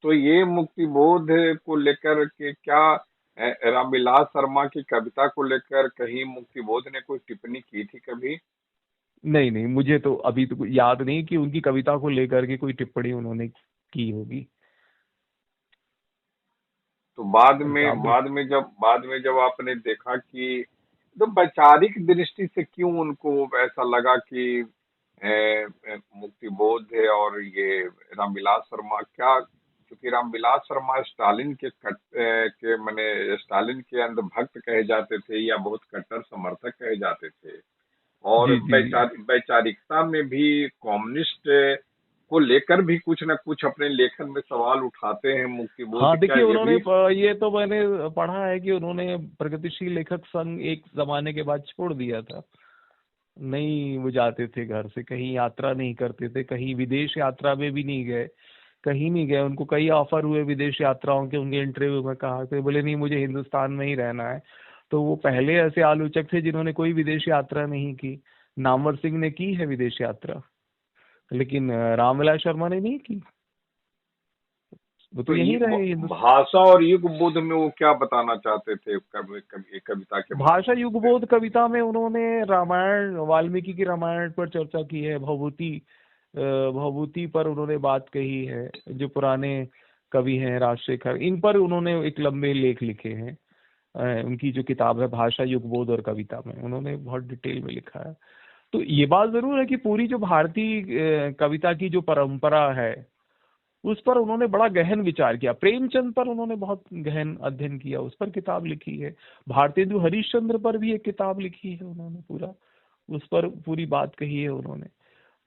तो ये मुक्तिबोध को लेकर के क्या रामविलास शर्मा की कविता को लेकर कहीं मुक्तिबोध ने कोई टिप्पणी की थी कभी? नहीं नहीं, मुझे तो अभी तो याद नहीं कि उनकी कविता को लेकर के कोई टिप्पणी उन्होंने की होगी। तो बाद में जब आपने देखा कि तो वैचारिक दृष्टि से क्यों उनको ऐसा लगा कि मुक्तिबोध है और ये रामविलास शर्मा, क्या क्योंकि रामविलास शर्मा स्टालिन के माने स्टालिन के अंधभक्त कहे जाते थे या बहुत कट्टर समर्थक कहे जाते थे, और जी जी जी। वैचारिकता में भी कम्युनिस्ट को लेकर भी कुछ न कुछ अपने लेखन में सवाल उठाते हैं मुक्तिबोध। हाँ क्या देखिए, ये उन्होंने भी? ये तो मैंने पढ़ा है कि उन्होंने प्रगतिशील लेखक संघ एक जमाने के बाद छोड़ दिया था। नहीं, वो जाते थे घर से, कहीं यात्रा नहीं करते थे, कहीं विदेश यात्रा में भी नहीं गए, कहीं नहीं गए। उनको कई ऑफर हुए विदेश यात्राओं के, उनके इंटरव्यू में कहा थे, बोले नहीं मुझे हिंदुस्तान में ही रहना है। तो वो पहले ऐसे आलोचक थे जिन्होंने कोई विदेश यात्रा नहीं की। नामवर सिंह ने की है विदेश यात्रा, लेकिन रामविलास शर्मा ने नहीं की, वो तो तो यहीं ये रहे हिंदुस्तान। भाषा और युग बोध में वो क्या बताना चाहते थे कविता के भाषा माध्यम से? युगबोध कविता में उन्होंने रामायण, वाल्मीकि की रामायण पर चर्चा की है, भवभूति पर उन्होंने बात कही है। जो पुराने कवि हैं राजशेखर, इन पर उन्होंने एक लंबे लेख लिखे हैं। उनकी जो किताब है भाषा युगबोध और कविता में, उन्होंने बहुत डिटेल में लिखा है। तो ये बात जरूर है कि पूरी जो भारतीय कविता की जो परंपरा है उस पर उन्होंने बड़ा गहन विचार किया। प्रेमचंद पर उन्होंने बहुत गहन अध्ययन किया, उस पर किताब लिखी है। भारतेंदु हरिश्चंद्र पर भी एक किताब लिखी है उन्होंने, पूरा उस पर पूरी बात कही है उन्होंने।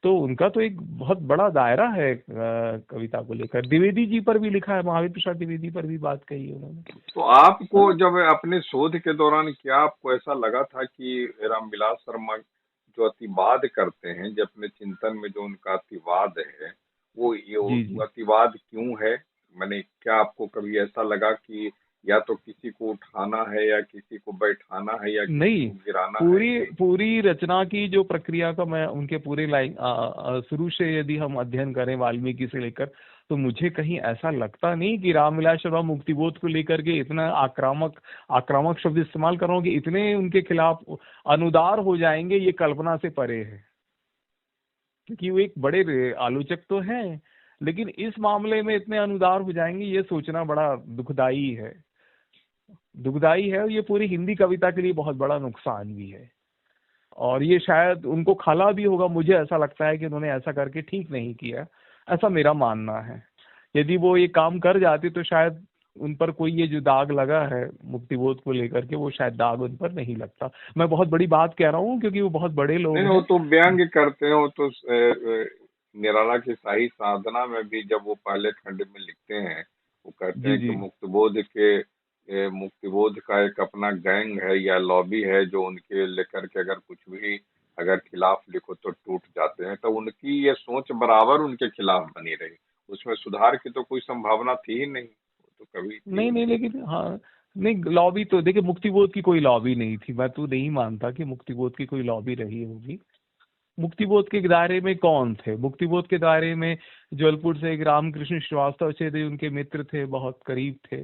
तो उनका तो एक बहुत बड़ा दायरा है कविता को लेकर। द्विवेदी जी पर भी लिखा है, महावीर प्रसाद द्विवेदी पर भी बात कही है उन्होंने, तो है आपको ना। जब अपने शोध के दौरान क्या आपको ऐसा लगा था कि रामविलास शर्मा जो अतिवाद करते हैं, जो अपने चिंतन में जो उनका अतिवाद है, जी वो जी। अतिवाद क्यों है? मैंने क्या आपको कभी ऐसा लगा कि या तो किसी को उठाना है या किसी को बैठाना है या किसी नहीं, को गिराना है? पूरी ये पूरी रचना की जो प्रक्रिया का मैं उनके पूरे लाइन शुरू से यदि हम अध्ययन करें वाल्मीकि से लेकर, तो मुझे कहीं ऐसा लगता नहीं कि रामविलास शर्मा मुक्तिबोध को लेकर के इतना आक्रामक आक्रामक शब्द इस्तेमाल कर रहा हूँ कि इतने उनके खिलाफ अनुदार हो जाएंगे, ये कल्पना से परे है। क्योंकि वो एक बड़े आलोचक तो हैं, लेकिन इस मामले में इतने अनुदार हो जाएंगे, ये सोचना बड़ा दुखदाई है, दुखदाई है। और ये पूरी हिंदी कविता के लिए बहुत बड़ा नुकसान भी है, और ये शायद उनको खला भी होगा। मुझे ऐसा लगता है कि उन्होंने ऐसा करके ठीक नहीं किया, ऐसा मेरा मानना है। यदि वो ये काम कर जाते तो शायद उन पर कोई ये जो दाग लगा है मुक्तिबोध को लेकर के, वो शायद दाग उन पर नहीं लगता। मैं बहुत बड़ी बात कह रहा हूँ क्योंकि वो बहुत बड़े लोग नहीं, वो हैं। तो व्यंग्य करते हैं, वो तो निराला की शाही साधना में भी जब वो पहले खंड में लिखते हैं, वो कहते जी हैं कि जी। मुक्तिबोध का एक अपना गैंग है या लॉबी है, जो उनके लेकर के अगर कुछ भी अगर खिलाफ लिखो तो टूट जाते हैं। तो उनकी ये सोच बराबर उनके खिलाफ बनी रही, उसमें सुधार की तो कोई संभावना थी ही नहीं, वो तो कभी थी ही नहीं नहीं, नहीं। लेकिन हाँ, नहीं लॉबी तो देखिए, मुक्तिबोध की कोई लॉबी नहीं थी। मैं तो नहीं मानता कि मुक्तिबोध की कोई लॉबी रही होगी। मुक्तिबोध के दायरे में कौन थे? मुक्तिबोध के दायरे में जबलपुर से एक रामकृष्ण श्रीवास्तव थे, उनके मित्र थे, बहुत करीब थे,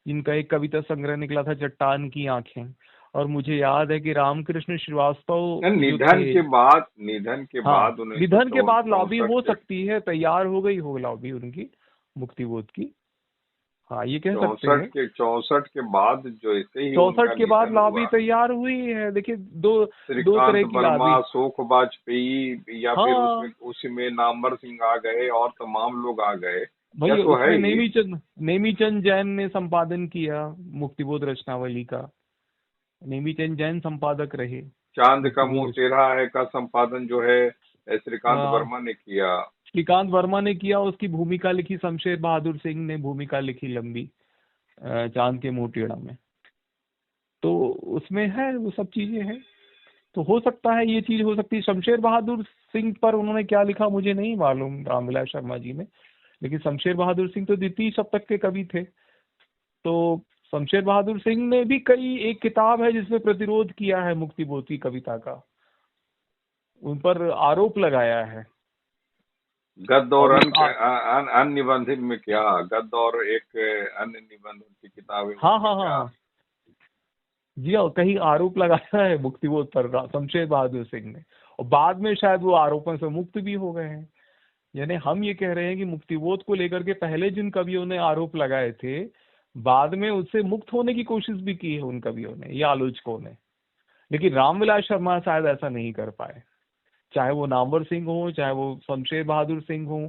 जिनका एक कविता संग्रह निकला था चट्टान की आंखें। और मुझे याद है कि रामकृष्ण श्रीवास्तव जो थे, निधन के हाँ, बाद उन्नीस सौ निधन के बाद लॉबी चौसठ हो के सकती है, तैयार हो गई हो लॉबी उनकी, मुक्तिबोध की। हाँ, ये कह सकते हैं। 64 के बाद जैसे ही उनका 64 के बाद निधन लॉबी हुआ, तैयार हुई है। देखिए, दो दो श्रीकांत तरह की वर्मा, लॉबी। अशोक वाजपेयी, या फिर हाँ, उसमें नामवर सिंह आ गए और तमाम लोग आ गए, यह भैया तो है उसमें ही। नेमीचंद जैन ने संपादन किया मुक्तिबोध रचनावली का। नेमीचंद जैन संपादक रहे चांद का मुंह मुक्तिबोध। टेढ़ा है का संपादन जो है श्रीकांत हाँ, वर्मा ने किया। श्रीकांत वर्मा ने किया। उसकी भूमिका लिखी शमशेर बहादुर सिंह ने, भूमिका लिखी लंबी, चांद के मुंह टेढ़ा में। तो उसमें है, वो सब चीजें हैं। तो हो सकता है, ये चीज हो सकती है। शमशेर बहादुर सिंह पर उन्होंने क्या लिखा मुझे नहीं मालूम, रामविलास शर्मा जी ने। लेकिन शमशेर बहादुर सिंह तो द्वितीय शतक के कवि थे। तो शमशेर बहादुर सिंह ने भी कई, एक किताब है जिसमें प्रतिरोध किया है मुक्तिबोध की कविता का, उन पर आरोप लगाया है। गद्य और और अन्य निबंध में क्या, गद्य और एक अन्य निबंध की किताब है, हाँ उसमें हाँ हाँ क्या। हाँ, जी हाँ, कहीं आरोप लगाया है मुक्तिबोध पर शमशेर बहादुर सिंह ने। और बाद में शायद वो आरोपों से मुक्त भी हो गए हैं। यानी हम ये कह रहे हैं कि मुक्तिबोध को लेकर के पहले जिन कवियों ने आरोप लगाए थे, बाद में उससे मुक्त होने की कोशिश भी की है उन कवियों ने या आलोचकों ने। लेकिन रामविलास शर्मा शायद ऐसा नहीं कर पाए। चाहे वो नामवर सिंह हो, चाहे वो शमशेर बहादुर सिंह हो,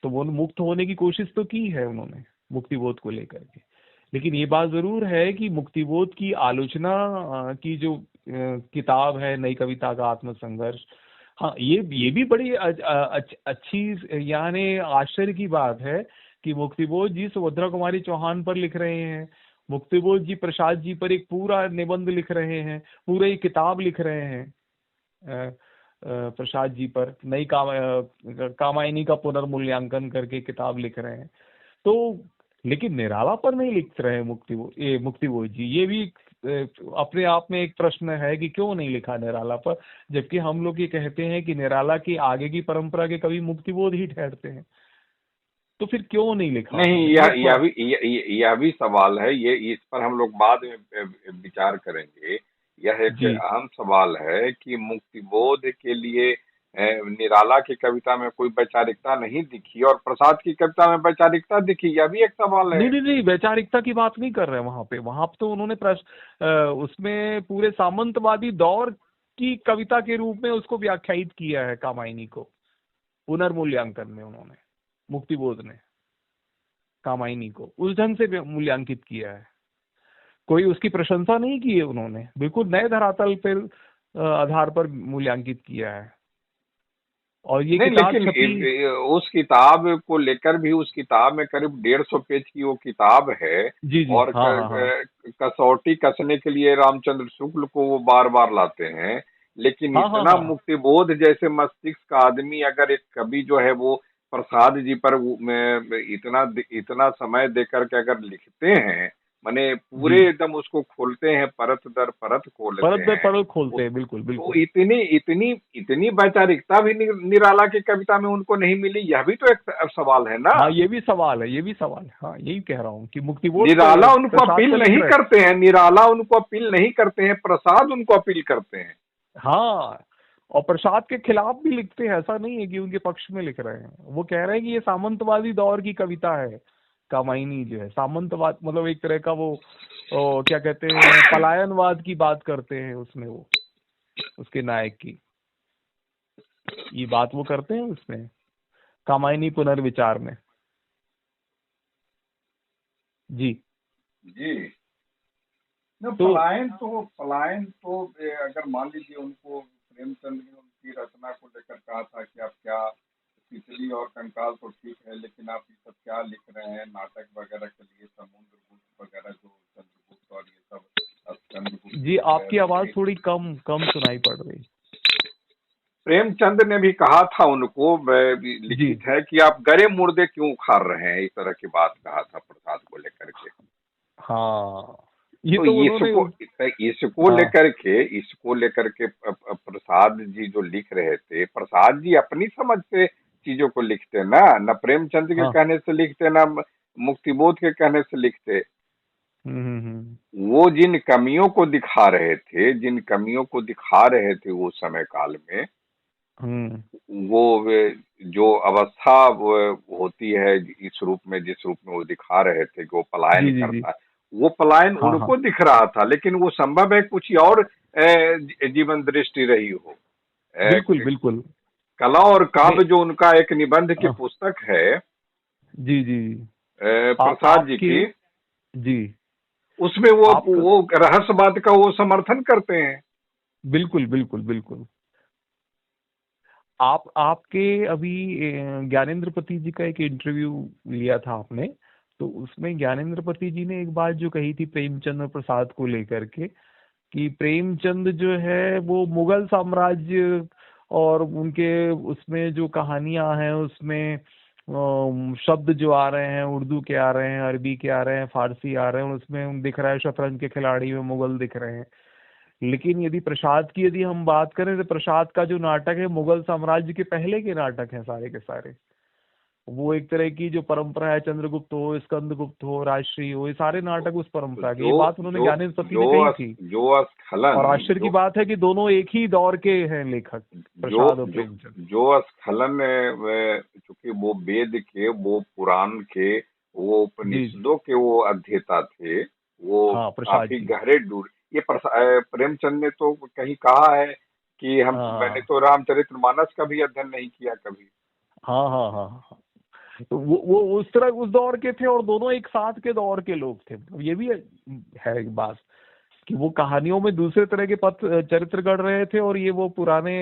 तो वो मुक्त होने की कोशिश तो की है उन्होंने मुक्तिबोध को लेकर के। लेकिन ये बात जरूर है कि मुक्तिबोध की आलोचना की जो किताब है नई कविता का आत्मसंघर्ष, हाँ, ये भी बड़ी अच्छी, यानी आश्चर्य की बात है कि मुक्तिबोध जी सुभद्रा कुमारी चौहान पर लिख रहे हैं, मुक्तिबोध जी प्रसाद जी पर एक पूरा निबंध लिख रहे हैं, पूरा एक किताब लिख रहे हैं, प्रसाद जी पर नई कामायनी का पुनर्मूल्यांकन करके किताब लिख रहे हैं। तो लेकिन निराला पर नहीं लिख रहे हैं मुक्तिबोध जी। ये भी अपने आप में एक प्रश्न है कि क्यों नहीं लिखा निराला पर, जबकि हम लोग ये कहते हैं कि निराला की आगे की परंपरा के कवि मुक्तिबोध ही ठहरते हैं। तो फिर क्यों नहीं लिखा नहीं, उन्होंने, ये यह भी सवाल है, ये इस पर हम लोग बाद में विचार करेंगे। यह एक जी अहम सवाल है कि मुक्तिबोध के लिए निराला की कविता में कोई वैचारिकता नहीं दिखी और प्रसाद की कविता में वैचारिकता दिखी, यह भी एक सवाल है। नहीं नहीं नहीं, वैचारिकता की बात नहीं कर रहे हैं। वहां पे तो उन्होंने उसमें पूरे सामंतवादी दौर की कविता के रूप में उसको व्याख्यायित किया है, कामायनी को पुनर्मूल्यांकन में उन्होंने, मुक्तिबोध ने कामायनी को उस ढंग से मूल्यांकित किया है। कोई उसकी प्रशंसा नहीं की है उन्होंने, बिल्कुल नए धरातल पर आधार पर मूल्यांकित किया है। और ये नहीं, किताब लेकिन छपी। उस किताब को लेकर भी, उस किताब में करीब 150 पेज की वो किताब है। जी जी, और हाँ हाँ हाँ कसौटी कसने के लिए रामचंद्र शुक्ल को वो बार बार लाते हैं। लेकिन हाँ हाँ इतना हाँ। मुक्तिबोध जैसे मस्तिष्क का आदमी, अगर एक कवि जो है वो प्रसाद जी पर इतना समय देकर के अगर लिखते हैं, माने पूरे जी, एकदम उसको खोलते हैं, परत दर परत खोलते परत दर हैं। परत खोलते हैं, बिल्कुल तो बिल्कुल। इतनी इतनी इतनी वैचारिकता भी निराला की कविता में उनको नहीं मिली, यह भी तो एक सवाल है ना। हाँ, ये भी सवाल है, ये भी सवाल है। हाँ, यही कह रहा हूँ कि मुक्तिबोध निराला उनको प्रसाद अपील पर लिख नहीं रहे हैं। करते हैं, निराला उनको अपील नहीं करते हैं, प्रसाद उनको अपील करते हैं। हाँ, और प्रसाद के खिलाफ भी लिखते हैं, ऐसा नहीं है कि उनके पक्ष में लिख रहे हैं। वो कह रहे हैं कि ये सामंतवादी दौर की कविता है। कामायनी जो है सामंतवाद, मतलब एक तरह का वो क्या कहते हैं, पलायनवाद की बात करते हैं उसमें, वो उसके नायक की ये बात वो करते हैं उसमें, कामायनी पुनर्विचार में। जी। जी। न तो पलायन तो अगर मान लीजिए उनको प्रेमचंद ने उनकी रचना को लेकर कहा था कि आप क्या तितली और कंकाल तो ठीक है, लेकिन आप ये सब क्या लिख रहे हैं नाटक वगैरह के लिए, समुद्रगुप्त वगैरह जो चंद्रगुप्त और ये सब, अब चंद्रगुप्त जी, जो है आपकी आवाज वही। थोड़ी कम कम सुनाई पड़ रही। प्रेमचंद ने भी कहा था उनको, जी। लिखित है कि आप गरे मुर्दे क्यों उखाड़ रहे हैं, इस तरह की बात कहा था प्रसाद को लेकर के। हाँ, ये तो तो उन्होंने इसको हाँ। लेकर के प्रसाद जी जो लिख रहे थे, प्रसाद जी अपनी समझ से चीजों को लिखते ना, न प्रेमचंद के हाँ। कहने से लिखते, ना मुक्तिबोध के कहने से लिखते। हम्म। वो जिन कमियों को दिखा रहे थे, वो समय काल में, हम्म। वो जो अवस्था होती है इस रूप में, जिस रूप में वो दिखा रहे थे कि वो पलायन जी जी जी। करता है, वो पलायन हाँ हाँ। उनको दिख रहा था, लेकिन वो संभव है कुछ और जीवन दृष्टि रही हो। बिल्कुल बिल्कुल। कला और नहीं। काव्य जो उनका एक निबंध की हाँ, पुस्तक है, जी जी। आप प्रसाद जी आपके की, जी। उसमें वो आप वो रहस्यवाद का वो समर्थन करते हैं। बिल्कुल बिल्कुल बिल्कुल। आप आपके अभी ज्ञानेंद्र पति जी का एक इंटरव्यू लिया था आपने, तो उसमें ज्ञानेंद्र पति जी ने एक बात जो कही थी प्रेमचंद और प्रसाद को लेकर के, कि प्रेमचंद जो है वो मुगल साम्राज्य और उनके उसमें जो कहानियां हैं उसमें शब्द जो आ रहे हैं उर्दू के आ रहे हैं, अरबी के आ रहे हैं, फारसी आ रहे हैं, उसमें दिख रहा है शतरंज के खिलाड़ी में मुगल दिख रहे हैं। लेकिन यदि हम बात करें तो प्रसाद का जो नाटक है मुगल साम्राज्य के पहले के नाटक हैं सारे के सारे। वो एक तरह की जो परंपरा है, चंद्रगुप्त हो, स्कंदगुप्त हो, राजश्री हो, ये सारे नाटक उस तो परंपरा के, ये जो बात उन्होंने जो ज्ञानेंद्र पति ने जो कही थी। जो और स्खलन आश्चर्य की जो बात है कि दोनों एक ही दौर के हैं लेखक, जो प्रसाद और जो प्रेमचंद। जो स्खलन, चूंकि वो वेद के, वो पुराण के, वो जी जी। उपनिषदों के वो अध्येता थे, वो हाँ, प्रसाद काफी जी। गहरे डूर, ये प्रेमचंद ने तो कहीं कहा है कि मैंने हाँ तो रामचरितमानस का भी अध्ययन नहीं किया कभी। हाँ हाँ हाँ हाँ। तो वो उस तरह उस दौर के थे और दोनों एक साथ के दौर के लोग थे। ये भी है एक बात कि वो कहानियों में दूसरे तरह के पथ चरित्र गढ़ रहे थे, और ये वो पुराने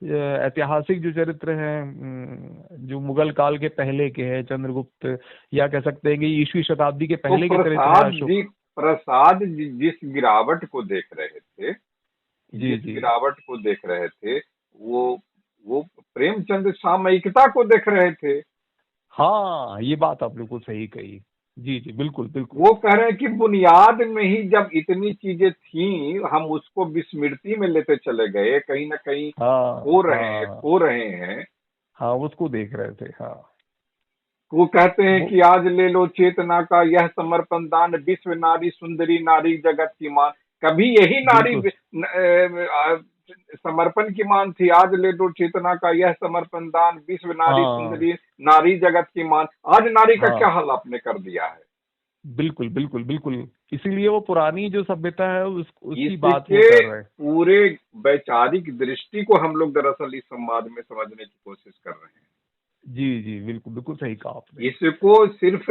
ऐतिहासिक जो चरित्र हैं, जो मुगल काल के पहले के हैं, चंद्रगुप्त, या कह सकते हैं कि ईसवीं शताब्दी के तो पहले के चरित्र हैं, अशोक। प्रसाद जी जिस गिरावट को देख रहे थे, जी जी। वो वो प्रेमचंद सामयिकता को देख रहे थे। हाँ, ये बात आप बिल्कुल सही कही। जी जी, बिल्कुल बिल्कुल। वो कह रहे हैं कि बुनियाद में ही जब इतनी चीजें थी, हम उसको विस्मृति में लेते चले गए, कहीं ना कहीं हाँ हाँ खो रहे हैं। हाँ, उसको देख रहे थे, हाँ। वो कहते हैं वो कि आज ले लो चेतना का यह समर्पण दान, विश्व नारी सुंदरी नारी जगत की मान। कभी यही नारी बिल्कुल। समर्पण की मान थी, आज ले लो चेतना का यह समर्पण दान, विश्व नारी हाँ सुंदरी नारी जगत की मान। आज नारी का क्या हाँ, हाल आपने कर दिया है। बिल्कुल बिल्कुल बिल्कुल। इसीलिए वो पुरानी जो सभ्यता है उसकी बात वो इसके कर रहे हैं। पूरे वैचारिक दृष्टि को हम लोग दरअसल इस संवाद में समझने की कोशिश कर रहे हैं। जी जी, बिल्कुल बिल्कुल सही कहा आपने। इसको सिर्फ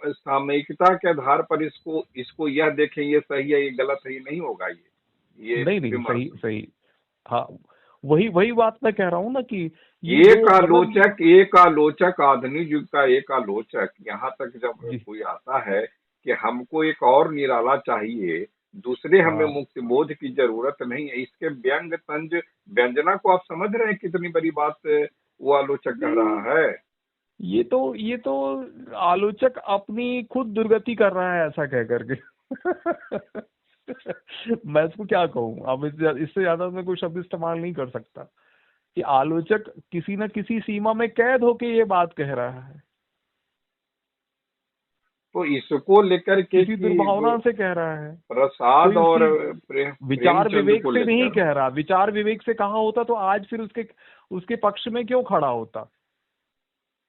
सामयिकता के आधार पर इसको इसको यह देखें ये सही है ये गलत है, ये नहीं होगा। ये नहीं नहीं, विमर्श, सही सही। हाँ, वही वही बात मैं कह रहा हूँ ना कि ये जो मतलब। एक आलोचक आधुनिक युग का एक आलोचक यहाँ तक जब जी। कोई आता है कि हमको एक और निराला चाहिए, दूसरे हमें हाँ, मुक्ति बोध की जरूरत नहीं है, इसके व्यंग तंज व्यंजना को आप समझ रहे हैं कितनी बड़ी बात वो आलोचक कह नहीं, रहा है। ये तो आलोचक अपनी खुद दुर्गति कर रहा है ऐसा कह करके। मैं इसको क्या कहूँ, अब इससे ज्यादा मैं कोई शब्द इस्तेमाल नहीं कर सकता, कि आलोचक किसी न किसी सीमा में कैद होके ये बात कह रहा है, तो इसको लेकर के किसी कि दुर्भावना से कह रहा है। प्रसाद कोई और उसकी विचार प्रेमचंद विवेक को से नहीं लेकर, कह रहा। विचार विवेक से कहा होता तो आज फिर उसके उसके पक्ष में क्यों खड़ा होता,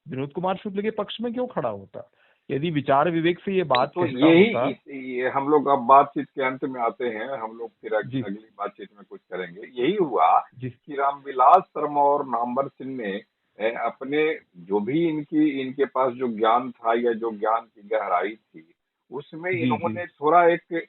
विनोद कुमार शुक्ल के पक्ष में क्यों खड़ा होता, यदि विचार विवेक से ये बात तो कहता होता। ये हम लोग अब बातचीत के अंत में आते हैं, हम लोग फिर जी अगली बातचीत में कुछ करेंगे। यही हुआ जी। कि रामविलास शर्मा और नामवर सिंह ने अपने जो भी इनके पास जो ज्ञान था या जो ज्ञान की गहराई थी, उसमें जी जी इन्होंने थोड़ा एक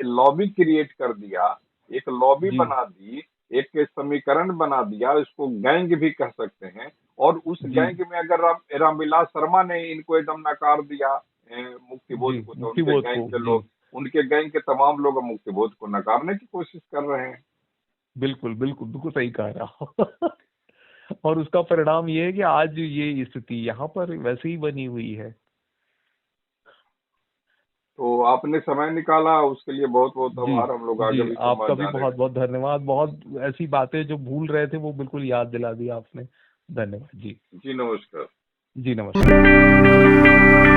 लॉबी क्रिएट कर दिया, एक लॉबी जी बना दी, एक समीकरण बना दिया, इसको गैंग भी कह सकते हैं। और उस जी गैंग में अगर रामविलास शर्मा ने इनको एकदम नकार दिया जी, मुक्तिबोध को, तो उनके मुक्तिबोध गैंग को, के जी लोग, उनके गैंग के तमाम लोग मुक्तिबोध को नकारने की कोशिश कर रहे हैं। बिल्कुल बिल्कुल बिल्कुल सही कह रहा हो। और उसका परिणाम ये है कि आज ये स्थिति यहाँ पर वैसे ही बनी हुई है। तो आपने समय निकाला, उसके लिए बहुत बहुत जी आभार। हम लोग जी, आगे भी आपका संवाद भी जारी बहुत बहुत रखेंगे। धन्यवाद। बहुत ऐसी बातें जो भूल रहे थे वो बिल्कुल याद दिला दी आपने। धन्यवाद जी। जी नमस्कार। जी नमस्कार।